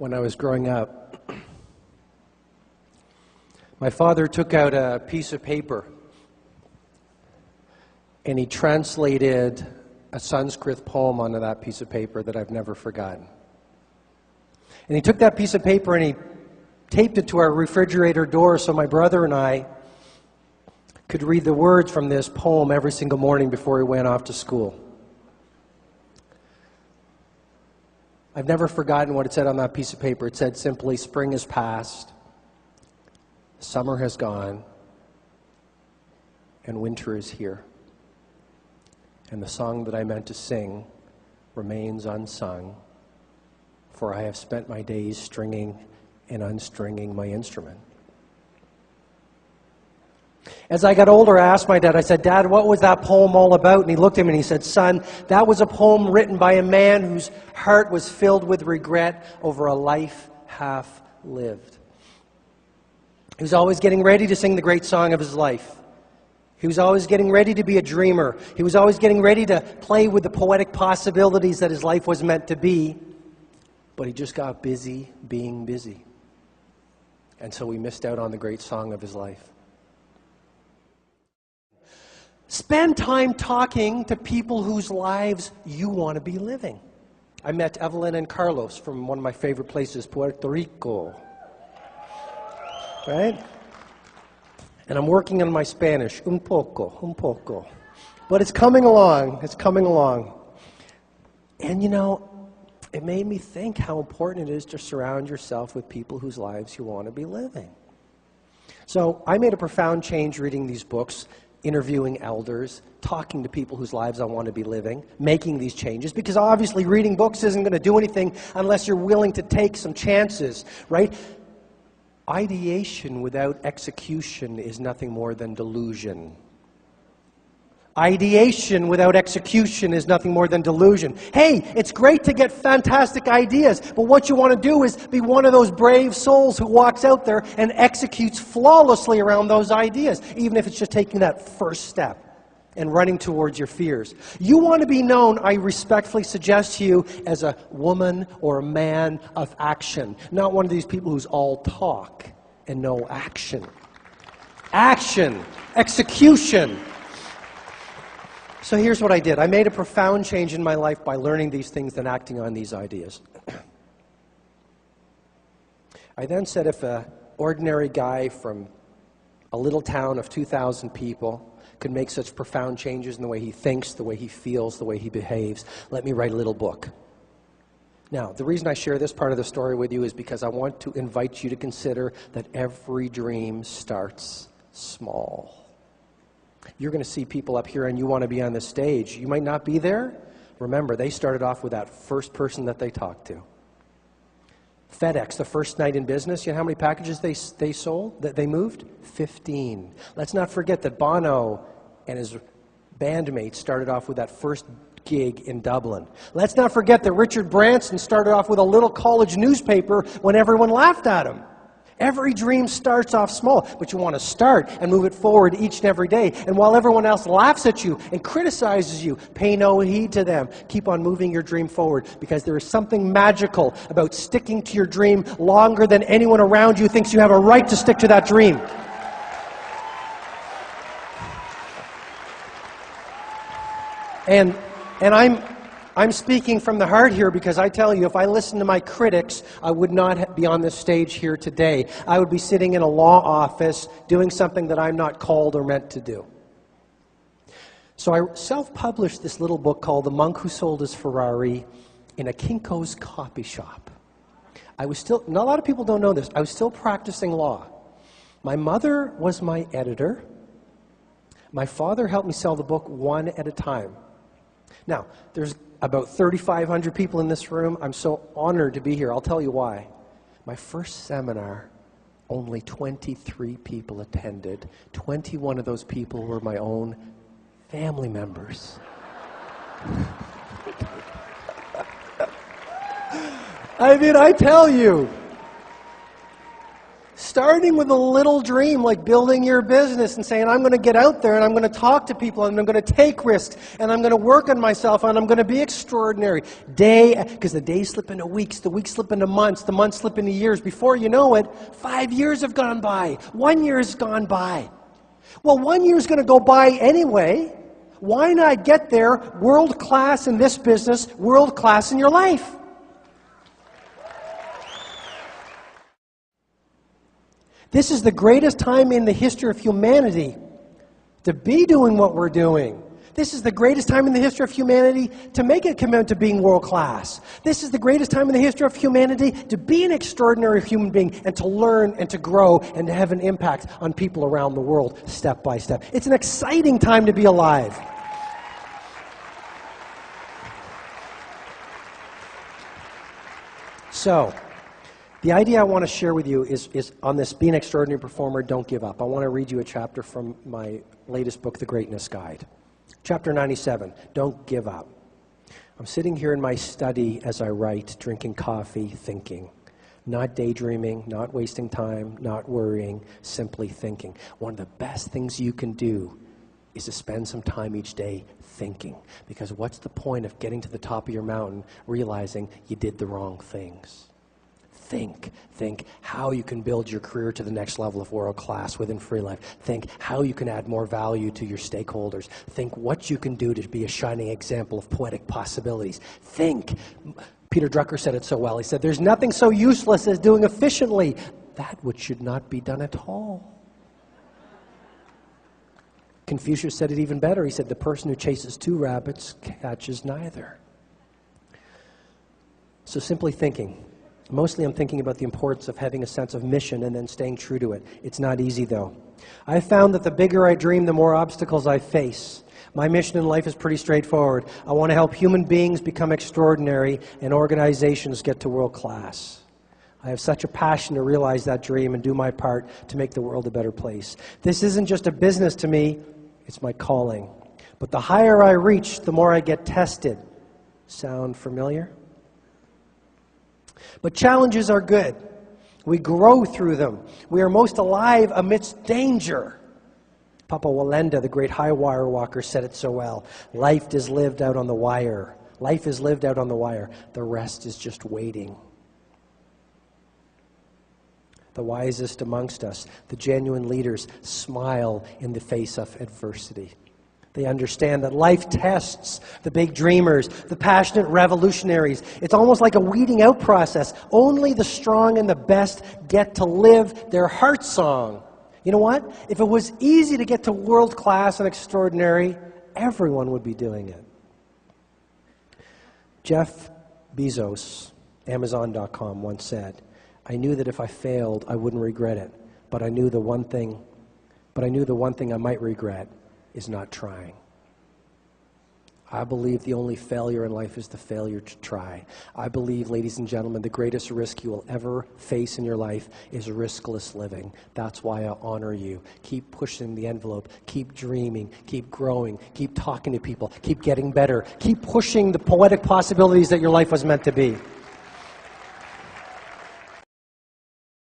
when I was growing up, my father took out a piece of paper and he translated a Sanskrit poem onto that piece of paper that I've never forgotten. And he took that piece of paper and he taped it to our refrigerator door so my brother and I could read the words from this poem every single morning before he went off to school. I've never forgotten what it said on that piece of paper. It said simply, "Spring is past, summer has gone, and winter is here. And the song that I meant to sing remains unsung, for I have spent my days stringing and unstringing my instrument." As I got older, I asked my dad, I said, "Dad, what was that poem all about?" And he looked at me and he said, "Son, that was a poem written by a man whose heart was filled with regret over a life half lived." He was always getting ready to sing the great song of his life. He was always getting ready to be a dreamer. He was always getting ready to play with the poetic possibilities that his life was meant to be. But he just got busy being busy. And so he missed out on the great song of his life. Spend time talking to people whose lives you want to be living. I met Evelyn and Carlos from one of my favorite places, Puerto Rico. Right? And I'm working on my Spanish, un poco. But it's coming along, And you know, it made me think how important it is to surround yourself with people whose lives you want to be living. So I made a profound change reading these books, interviewing elders, talking to people whose lives I want to be living, making these changes, because obviously reading books isn't going to do anything unless you're willing to take some chances, right? Ideation without execution is nothing more than delusion. Ideation without execution is nothing more than delusion. Hey, it's great to get fantastic ideas, but what you want to do is be one of those brave souls who walks out there and executes flawlessly around those ideas, even if it's just taking that first step and running towards your fears. You want to be known, I respectfully suggest to you, as a woman or a man of action, not one of these people who's all talk and no action. Action, execution. So here's what I did. I made a profound change in my life by learning these things and acting on these ideas. I then said, if an ordinary guy from a little town of 2,000 people could make such profound changes in the way he thinks, the way he feels, the way he behaves, let me write a little book. Now, the reason I share this part of the story with you is because I want to invite you to consider that every dream starts small. You're going to see people up here and you want to be on the stage. You might not be there. Remember, they started off with that first person that they talked to. FedEx, the first night in business, you know how many packages they sold, that they moved? 15. Let's not forget that Bono and his bandmates started off with that first gig in Dublin. Let's not forget that Richard Branson started off with a little college newspaper when everyone laughed at him. Every dream starts off small, but you want to start and move it forward each and every day. And while everyone else laughs at you and criticizes you, pay no heed to them. Keep on moving your dream forward, because there is something magical about sticking to your dream longer than anyone around you thinks you have a right to stick to that dream. And I'm speaking from the heart here, because I tell you, if I listened to my critics, I would not be on this stage here today. I would be sitting in a law office doing something that I'm not called or meant to do. So I self-published this little book called The Monk Who Sold His Ferrari in a Kinko's coffee shop. A lot of people don't know this, I was still practicing law. My mother was my editor. My father helped me sell the book one at a time. Now, there's about 3,500 people in this room. I'm so honored to be here. I'll tell you why. My first seminar, only 23 people attended. 21 of those people were my own family members. I mean, I tell you, Starting with a little dream, like building your business and saying, I'm going to get out there and I'm going to talk to people and I'm going to take risks and I'm going to work on myself and I'm going to be extraordinary. Because the days slip into weeks, the weeks slip into months, the months slip into years. Before you know it, 5 years have gone by. 1 year has gone by. Well, 1 year is going to go by anyway. Why not get there world class in this business, world class in your life? This is the greatest time in the history of humanity to be doing what we're doing. This is the greatest time in the history of humanity to make a commitment to being world class. This is the greatest time in the history of humanity to be an extraordinary human being and to learn and to grow and to have an impact on people around the world step by step. It's an exciting time to be alive. So, the idea I want to share with you is on this being an extraordinary performer, don't give up. I want to read you a chapter from my latest book, The Greatness Guide. Chapter 97, don't give up. I'm sitting here in my study as I write, drinking coffee, thinking. Not daydreaming, not wasting time, not worrying, simply thinking. One of the best things you can do is to spend some time each day thinking. Because what's the point of getting to the top of your mountain, realizing you did the wrong things? Think how you can build your career to the next level of world class within free life. Think how you can add more value to your stakeholders. Think what you can do to be a shining example of poetic possibilities. Think. Peter Drucker said it so well. He said, there's nothing so useless as doing efficiently that which should not be done at all. Confucius said it even better. He said, the person who chases two rabbits catches neither. So simply thinking. Mostly I'm thinking about the importance of having a sense of mission and then staying true to it. It's not easy, though. I've found that the bigger I dream, the more obstacles I face. My mission in life is pretty straightforward. I want to help human beings become extraordinary and organizations get to world class. I have such a passion to realize that dream and do my part to make the world a better place. This isn't just a business to me, it's my calling. But the higher I reach, the more I get tested. Sound familiar? But challenges are good. We grow through them. We are most alive amidst danger. Papa Walenda, the great high wire walker, said it so well. Life is lived out on the wire. Life is lived out on the wire. The rest is just waiting. The wisest amongst us, the genuine leaders, smile in the face of adversity. They understand that life tests the big dreamers, the passionate revolutionaries. It's almost like a weeding out process. Only the strong and the best get to live their heart song. You know what? If it was easy to get to world class and extraordinary, everyone would be doing it. Jeff Bezos, Amazon.com, once said, I knew that if I failed, I wouldn't regret it. But I knew the one thing I might regret is not trying. I believe the only failure in life is the failure to try. I believe, ladies and gentlemen, the greatest risk you will ever face in your life is riskless living. That's why I honor you. Keep pushing the envelope. Keep dreaming. Keep growing. Keep talking to people. Keep getting better. Keep pushing the poetic possibilities that your life was meant to be.